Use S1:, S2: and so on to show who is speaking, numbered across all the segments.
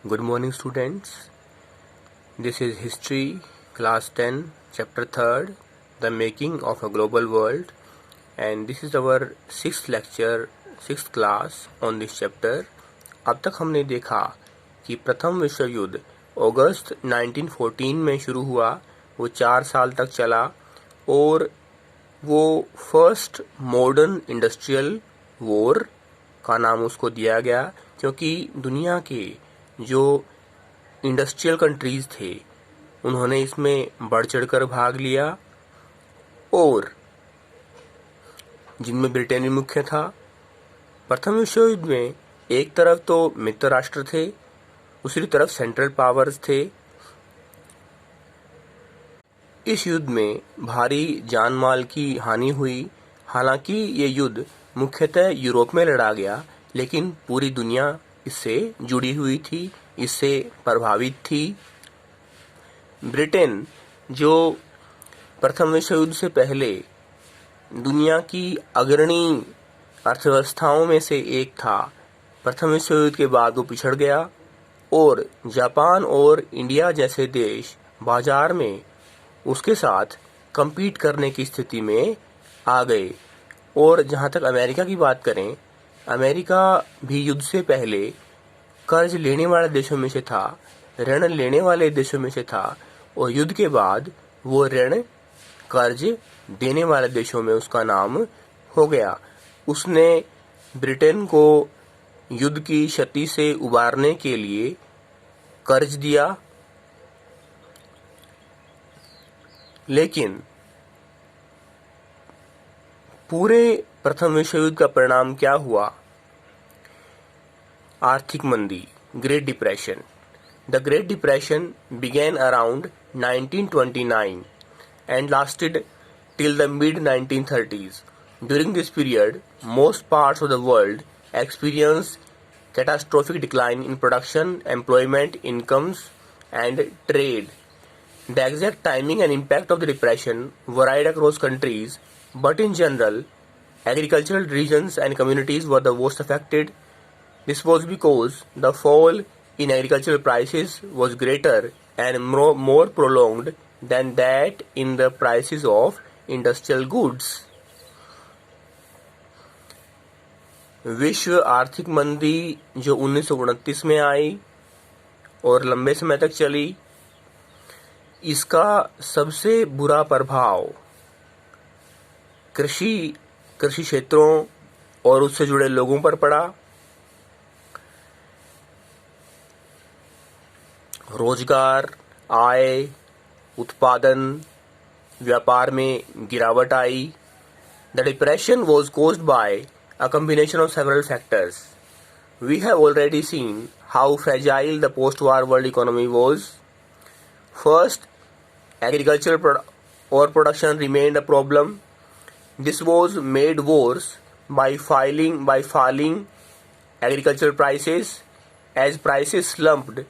S1: Good morning, students. This is History, Class 10, Chapter 3rd, The Making of a Global World, and this is our 6th lecture, 6th class on this chapter. अब तक हमने देखा कि प्रथम विश्व युद्ध अगस्त 1914 में शुरू हुआ, वो 4 साल तक चला और वो फर्स्ट मॉडर्न इंडस्ट्रियल वॉर का नाम उसको दिया गया, क्योंकि दुनिया के जो इंडस्ट्रियल कंट्रीज थे उन्होंने इसमें बढ़ चढ़कर भाग लिया और जिनमें ब्रिटेन भी मुख्य था। प्रथम विश्व युद्ध में एक तरफ तो मित्र राष्ट्र थे, दूसरी तरफ सेंट्रल पावर्स थे। इस युद्ध में भारी जान माल की हानि हुई। हालांकि ये युद्ध मुख्यतः यूरोप में लड़ा गया, लेकिन पूरी दुनिया इससे जुड़ी हुई थी, इससे प्रभावित थी। ब्रिटेन जो प्रथम विश्व युद्ध से पहले दुनिया की अग्रणी अर्थव्यवस्थाओं में से एक था, प्रथम विश्व युद्ध के बाद वो पिछड़ गया और जापान और इंडिया जैसे देश बाजार में उसके साथ compete करने की स्थिति में आ गए। और जहाँ तक अमेरिका की बात करें, अमेरिका भी युद्ध से पहले कर्ज लेने वाले देशों में से था, ऋण लेने वाले देशों में से था, और युद्ध के बाद वो ऋण कर्ज देने वाले देशों में उसका नाम हो गया। उसने ब्रिटेन को युद्ध की क्षति से उबारने के लिए कर्ज दिया, लेकिन पूरे प्रथम विश्व युद्ध का परिणाम क्या हुआ? आर्थिक मंदी, great depression. The Great Depression began around 1929 and lasted till the mid-1930s. During this period, most parts of the world experienced catastrophic decline in production, employment, incomes, and trade. The exact timing and impact of the depression varied across countries, but in general, agricultural regions and communities were the worst affected. This was because the fall in agricultural prices was greater and more prolonged than that in the prices of industrial goods. विश्व आर्थिक मंदी जो 1929 में आई और लंबे समय तक चली, इसका सबसे बुरा प्रभाव कृषि क्षेत्रों और उससे जुड़े लोगों पर पड़ा। रोजगार, आय, उत्पादन, व्यापार में गिरावट आई। The depression was caused by a combination of several factors. We have already seen how fragile the post-war world economy was. First, agricultural overproduction remained a problem. This was made worse by falling agricultural prices. As prices slumped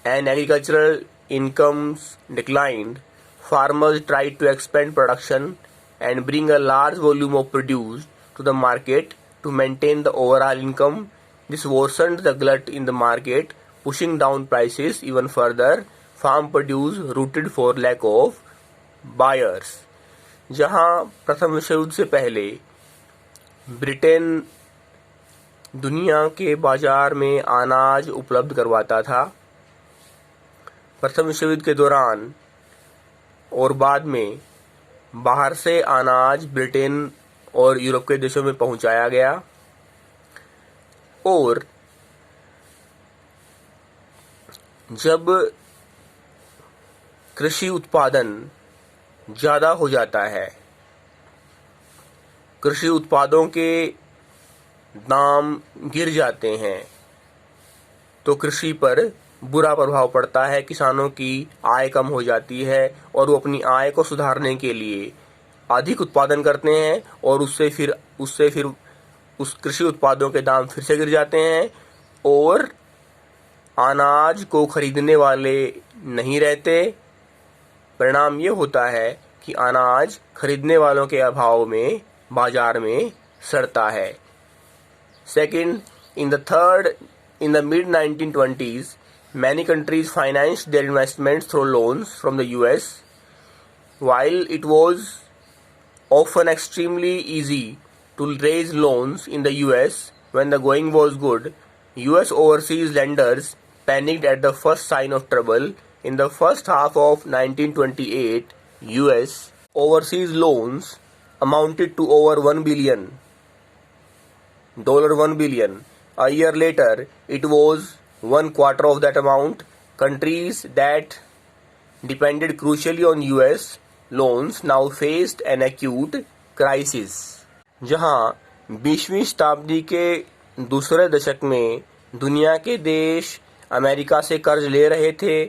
S1: and agricultural incomes declined, farmers tried to expand production and bring a large volume of produce to the market to maintain the overall income. This worsened the glut in the market, pushing down prices even further. Farm produce rooted for lack of buyers. जहां प्रथम विश्व युद्ध से पहले Britain दुनिया के बाजार में अनाज उपलब्ध करवाता था, प्रथम विश्व युद्ध के दौरान और बाद में बाहर से अनाज ब्रिटेन और यूरोप के देशों में पहुंचाया गया और जब कृषि उत्पादन ज़्यादा हो जाता है, कृषि उत्पादों के दाम गिर जाते हैं, तो कृषि पर बुरा प्रभाव पड़ता है। किसानों की आय कम हो जाती है और वो अपनी आय को सुधारने के लिए अधिक उत्पादन करते हैं और उससे फिर उस कृषि उत्पादों के दाम फिर से गिर जाते हैं और अनाज को खरीदने वाले नहीं रहते। परिणाम ये होता है कि अनाज खरीदने वालों के अभाव में बाजार में सड़ता है। Second, in the mid-1920s, Many countries financed their investments through loans from the US. While it was often extremely easy to raise loans in the US when the going was good, US overseas lenders panicked at the first sign of trouble. In the first half of 1928, US overseas loans amounted to over $1 billion. A year later, it was one quarter of that amount. Countries that depended crucially on US loans now faced an acute crisis. जहां 20वीं शताब्दी के दूसरे दशक में दुनिया के देश America से कर्ज ले रहे थे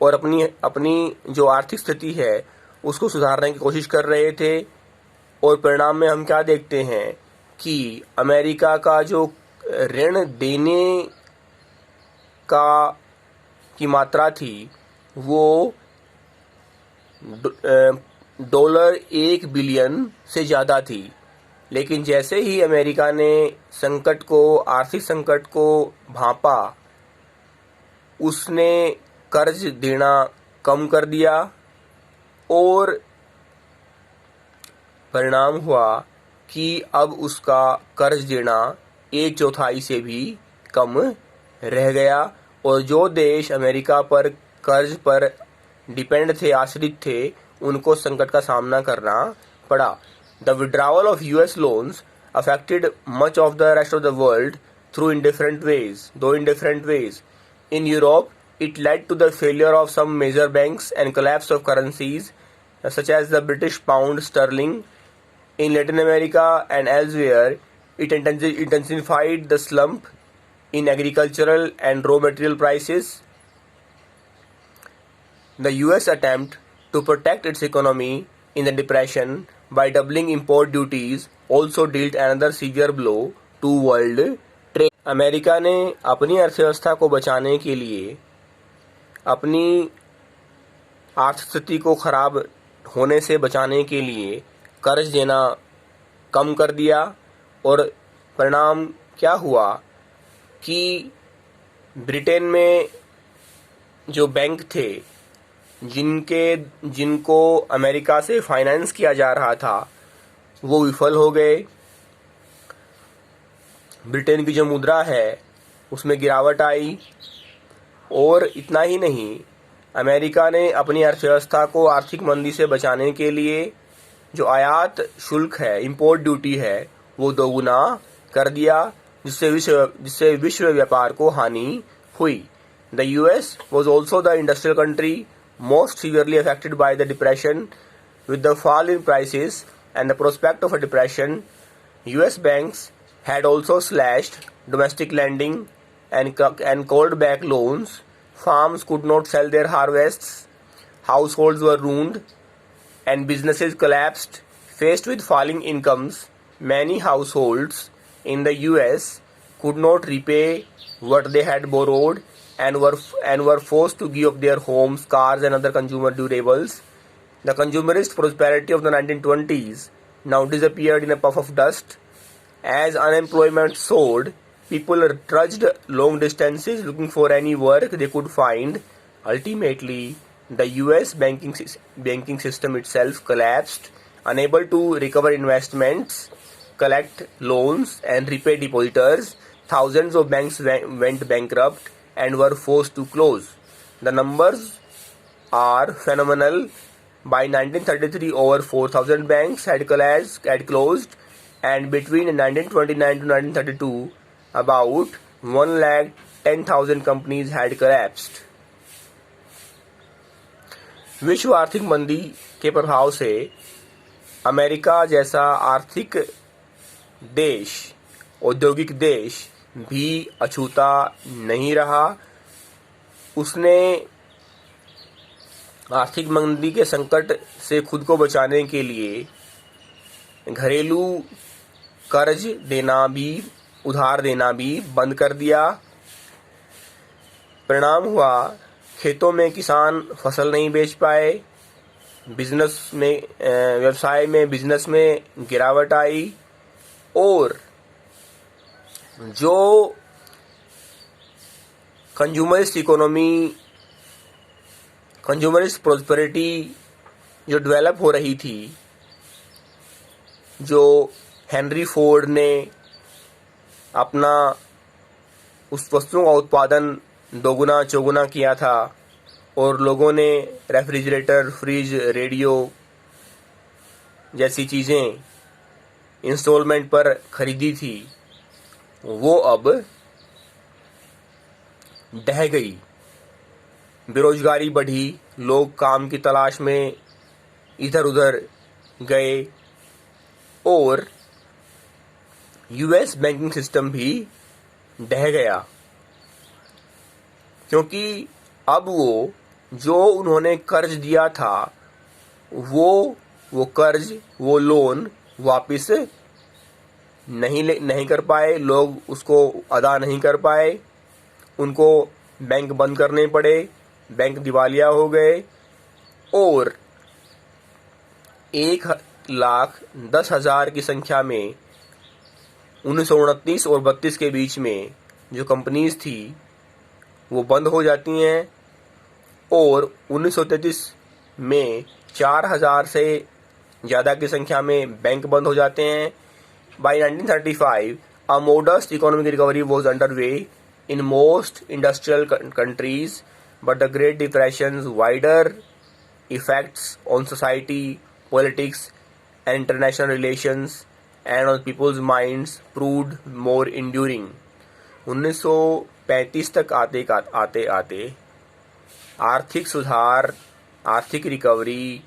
S1: और अपनी जो आर्थिक स्थिति है उसको सुधारने की कोशिश कर रहे थे, और परिणाम में हम क्या देखते हैं कि अमेरिका का जो ऋण देने की मात्रा थी वो $1 बिलियन से ज़्यादा थी। लेकिन जैसे ही अमेरिका ने आर्थिक संकट को भांपा, उसने कर्ज देना कम कर दिया और परिणाम हुआ कि अब उसका कर्ज देना 1/4 से भी कम रह गया, और जो देश अमेरिका पर कर्ज पर डिपेंड थे, आश्रित थे, उनको संकट का सामना करना पड़ा। The withdrawal of US loans affected much of the rest of the world though in different ways. In Europe, it led to the failure of some major banks and collapse of currencies such as the British pound sterling. In Latin America and elsewhere, it intensified the slump in agricultural and raw material prices. The US attempt to protect its economy in the Depression by doubling import duties also dealt another severe blow to world trade. America ने अपनी अर्थव्यवस्था को बचाने के लिए, अपनी आर्थिक स्थिति को खराब होने से बचाने के लिए कर्ज देना कम कर दिया, और परिणाम क्या हुआ कि ब्रिटेन में जो बैंक थे जिनको अमेरिका से फाइनेंस किया जा रहा था वो विफल हो गए। ब्रिटेन की जो मुद्रा है उसमें गिरावट आई, और इतना ही नहीं, अमेरिका ने अपनी अर्थव्यवस्था को आर्थिक मंदी से बचाने के लिए जो आयात शुल्क है, इंपोर्ट ड्यूटी है, वो दोगुना कर दिया, जिससे विश्व व्यापार को हानि हुई। The US was also the industrial country most severely affected by the depression. With the fall in prices and the prospect of a depression, US banks had also slashed domestic lending and called back loans. Farms could not sell their harvests, households were ruined, and businesses collapsed. Faced with falling incomes, many households in the US could not repay what they had borrowed and were forced to give up their homes, cars, and other consumer durables. The consumerist prosperity of the 1920s now disappeared in a puff of dust. As unemployment soared, people trudged long distances looking for any work they could find. Ultimately, the US banking system itself collapsed, unable to recover investments, collect loans, and repay depositors. Thousands of banks went bankrupt and were forced to close. The numbers are phenomenal. By 1933, over 4,000 banks had closed, and between 1929 to 1932, about 110,000 companies had collapsed. विश्व आर्थिक मंदी के प्रभाव से America जैसा आर्थिक देश, औद्योगिक देश भी अछूता नहीं रहा। उसने आर्थिक मंदी के संकट से खुद को बचाने के लिए घरेलू कर्ज देना भी, उधार देना भी बंद कर दिया। परिणाम हुआ, खेतों में किसान फसल नहीं बेच पाए, व्यवसाय में बिजनेस में गिरावट आई, और जो कंज्यूमरिस्ट इकोनॉमी, कंज्यूमरिस्ट प्रोस्पेरिटी जो डेवलप हो रही थी, जो हेनरी फोर्ड ने अपना उस वस्तुओं का उत्पादन दोगुना चौगुना किया था और लोगों ने रेफ्रिजरेटर, फ्रिज, रेडियो जैसी चीज़ें इंस्टॉलमेंट पर खरीदी थी, वो अब ढह गई। बेरोजगारी बढ़ी, लोग काम की तलाश में इधर उधर गए और यूएस बैंकिंग सिस्टम भी ढह गया, क्योंकि अब वो जो उन्होंने कर्ज दिया था वो कर्ज, वो लोन वापस नहीं कर पाए, लोग उसको अदा नहीं कर पाए, उनको बैंक बंद करने पड़े, बैंक दिवालिया हो गए और 1,10,000 की संख्या में 1929 और 32 के बीच में जो कंपनीज थी वो बंद हो जाती हैं और 1933 में 4,000 से ज़्यादा की संख्या में बैंक बंद हो जाते हैं। By 1935 a modest economic recovery was underway in most industrial countries, but the Great Depression's wider effects on society, politics, and international relations and on people's minds proved more enduring. 1935 तक आते आते आर्थिक सुधार, आर्थिक रिकवरी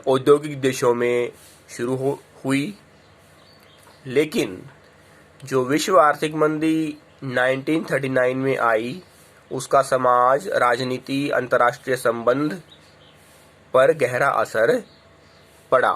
S1: औद्योगिक देशों में शुरू हुई, लेकिन जो विश्व आर्थिक मंदी 1939 में आई, उसका समाज, राजनीति, अंतर्राष्ट्रीय संबंध पर गहरा असर पड़ा।